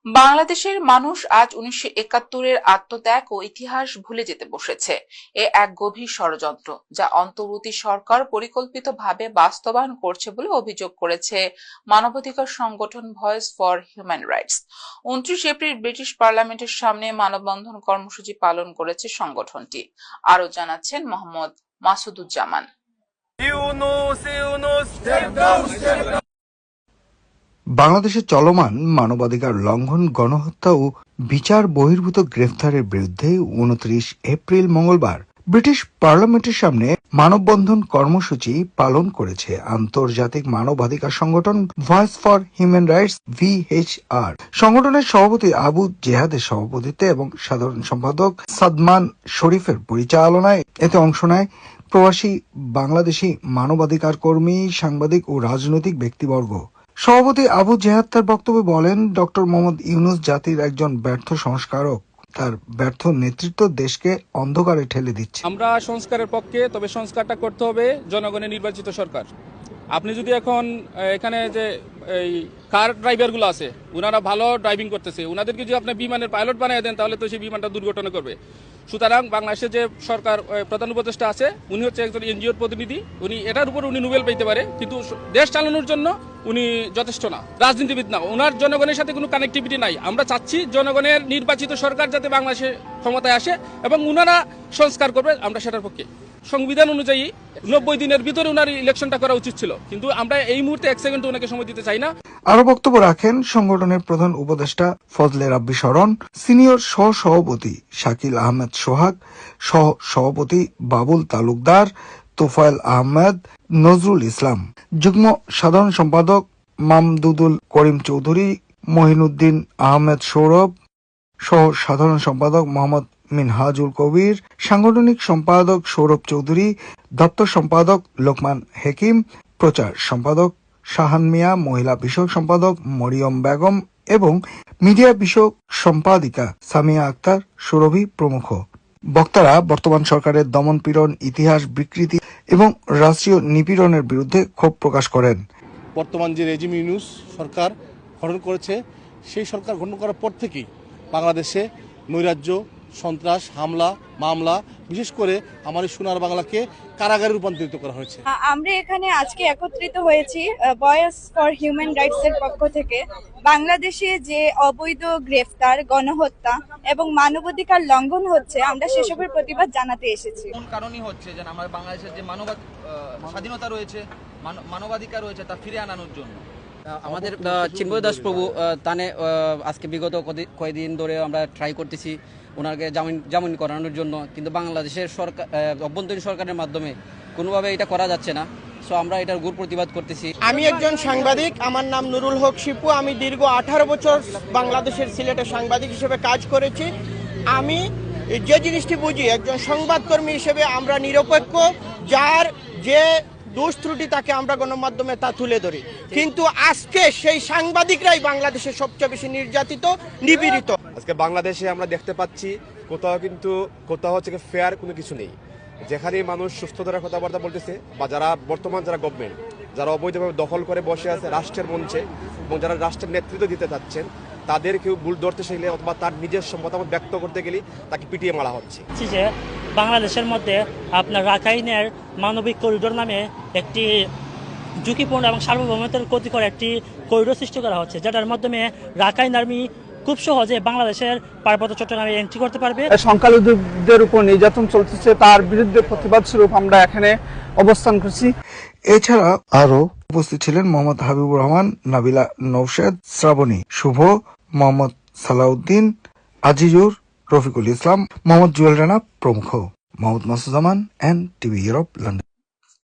বাংলাদেশের মানুষ আজ 1971-এর আত্মত্যাগ ও ইতিহাস ভুলে যেতে বসেছে। এ এক গভীর ষড়যন্ত্র যা অন্তর্বর্তী সরকার পরিকল্পিতভাবে বাস্তবায়ন করছে বলে অভিযোগ করেছে মানবাধিকার সংগঠন voice for human rights. 29 April British পার্লামেন্টের সামনে মানববন্ধন কর্মসূচি পালন করেছে সংগঠনটি। আরো জানাচ্ছেন মোহাম্মদ মাসুদুজ্জামান। বাংলাদেশে চলমান মানবাধিকার লঙ্ঘন, গণহত্যা ও বিচার বহির্ভূত গ্রেফতারের বিরুদ্ধে 29 এপ্রিল মঙ্গলবার ব্রিটিশ পার্লামেন্টের সামনে মানববন্ধন কর্মসূচি পালন করেছে আন্তর্জাতিক মানবাধিকার সংগঠন voice for human rights VHR। সংগঠনের সভাপতি আবু জেহাদের সভাপতিত্বে এবং সাধারণ সম্পাদক সাদমান শরীফের পরিচালনায় এতে অংশ নেয় প্রবাসী বাংলাদেশি মানবাধিকার কর্মী, সাংবাদিক ও রাজনৈতিক ব্যক্তিবর্গ। সভাপতি আবু জেহাদ তার বক্তব্যে বলেন, ডক্টর মোহাম্মদ ইউনূস জাতির একজন ব্যর্থ সংস্কারক। তার ব্যর্থ নেতৃত্ব দেশকে অন্ধকারে ঠেলে দিচ্ছে। আমরা সংস্কারের পক্ষে, তবে সংস্কারটা করতে হবে জনগণের নির্বাচিত সরকার। আপনি যদি এখন এখানে যে এই কার ড্রাইভারগুলো আছে, ওনারা ভালো ড্রাইভিং করতেছে, ওনাদেরকে যদি আপনি বিমানের পাইলট বানিয়ে দেন তাহলে তো সেই বিমানটা দুর্ঘটনা করবে। সুতরাং বাংলাদেশে যে সরকার প্রধান উপদেষ্টা আছে, উনি হচ্ছে একজন এনজিওর প্রতিনিধি। উনি এটার উপর উনি নোবেল পেতে পারে, কিন্তু দেশ চালানোর জন্য উনি যথেষ্ট না, রাজনীতিবিদ না। ওনার জনগণের সাথে কোনো কানেক্টিভিটি নাই। আমরা চাচ্ছি জনগণের নির্বাচিত সরকার যাতে বাংলাদেশে ক্ষমতায় আসে এবং ওনারা সংস্কার করবে, আমরা সেটার পক্ষে। সংবিধান অনুযায়ী 90 দিনের ভিতরে ওনার ইলেকশনটা করা উচিত ছিল, কিন্তু আমরা এই মুহূর্তে 1 সেকেন্ড ওনাকে সময় দিতে চাই না। আরো বক্তব্য রাখেন সংগঠনের প্রধান উপদেষ্টা ফজলে রাব্বি শরণ, সিনিয়র সহ-সভাপতি শাকিল আহমেদ সোহাগ, সহ-সভাপতি বাবুল তালুকদার, তোফায়েল আহমেদ, নজরুল ইসলাম, যুগ্ম সাধারণ সম্পাদক মামদুদুল করিম চৌধুরী, মহিনুদ্দিন আহমেদ সৌরভ, সহ সাধারণ সম্পাদক মোহাম্মদ মিনহাজুল কবির, সাংগঠনিক সম্পাদক সৌরভ চৌধুরী, দপ্তর সম্পাদক লোকমান হেকিম, প্রচার সম্পাদক শাহান মিয়া, মহিলা বিষয়ক সম্পাদক মরিয়ম বেগম এবং মিডিয়া বিষয়ক সম্পাদিকা সামিয়া আক্তার সুরভি প্রমুখ। বক্তারা বর্তমান সরকারের দমন-পীড়ন, ইতিহাস বিকৃতি এবং রাষ্ট্রীয় নিপীড়নের বিরুদ্ধে ক্ষোভ প্রকাশ করেন। বর্তমান যে রেজিম ইউনূস সরকার গঠন করেছে, সেই সরকার গঠন করার পর থেকেই বাংলাদেশে নৈরাজ্য, সন্ত্রাস, হামলা, মামলা, বিশেষ করে আমার সোনার বাংলাকে কারাগারে রূপান্তরিত করা হয়েছে। আমরা এখানে আজকে একত্রিত হয়েছি ভয়েস ফর হিউম্যান রাইটস এর পক্ষ থেকে। বাংলাদেশে যে অবৈধ গ্রেফতার, গণহত্যা এবং মানবাধিকার লঙ্ঘন হচ্ছে, আমরা সেসবের প্রতিবাদ জানাতে এসেছি। কোন কারণে হচ্ছে যে আমার বাংলাদেশের যে স্বাধীনতা রয়েছে, মানবাধিকার রয়েছে, তা ফিরে আনানোর জন্য আমাদের চিন্ময় দাস প্রভু তানে আজকে বিগত কয়েকদিন ধরে আমরা ট্রাই করতেছি ওনাকে জামিন করানোর জন্য, কিন্তু বাংলাদেশের সরকার, অভ্যন্তরীণ সরকারের মাধ্যমে কোনোভাবে এটা করা যাচ্ছে না। সো আমরা এটার গুরুত্ব প্রতিবাদ করতেছি। আমি একজন সাংবাদিক, আমার নাম নুরুল হক শিপু। আমি দীর্ঘ 18 বছর বাংলাদেশের সিলেটে সাংবাদিক হিসেবে কাজ করেছি। আমি যে জিনিসটি বুঝি, একজন সংবাদকর্মী হিসেবে আমরা নিরপেক্ষ, যার যে দোষ ত্রুটি তাকে আমরা গণমাধ্যমে তা তুলে ধরি, কিন্তু আজকে সেই সাংবাদিকরাই বাংলাদেশে সবচেয়ে বেশি নির্যাতিত, নিপীড়িত। আজকে বাংলাদেশে আমরা দেখতে পাচ্ছি কোথাও হচ্ছে ফেয়ার কোনো কিছু নেই। যেখানে মানুষ সুস্থতার কথাবার্তা বলতেছে, বা যারা গভর্নমেন্ট, যারা অবৈধভাবে দখল করে বসে আছে রাষ্ট্রের মঞ্চে এবং যারা রাষ্ট্রের নেতৃত্ব দিতে চাচ্ছেন, তাদের কেউ ভুল ধরতে চাইলে অথবা তার নিজস্ব মতামত ব্যক্ত করতে গেলে তাকে পিটিয়ে মারা হচ্ছে। যে বাংলাদেশের মধ্যে আপনার রাখাইনের মানবিক করিডোর নামে একটি ঝুঁকিপূর্ণ এবং সার্বভৌমত্বের ক্ষতিকর একটি করিডোর সৃষ্টি করা হচ্ছে, যেটার মাধ্যমে রাখাইন আর্মি খুব সহজে বাংলাদেশের পার্বত্য চট্টগ্রামে এন্ট্রি করতে পারবে। সংখ্যালঘুদের উপর নির্যাতন চলতেছে, তার বিরুদ্ধে প্রতিবাদ স্বরূপ আমরা এখানে অবস্থান করছি। এছাড়া আরো উপস্থিত ছিলেন মোহাম্মদ হাবিবুর রহমান, নাবিলা নৌশেদ, শ্রাবণী শুভ, মোহাম্মদ সালাউদ্দিন, আজিজুর, রফিকুল ইসলাম, মোহাম্মদ জুয়েল রানা প্রমুখ। মোহাম্মদ মাসুদ জামান, NTV ইউরোপ, লন্ডন।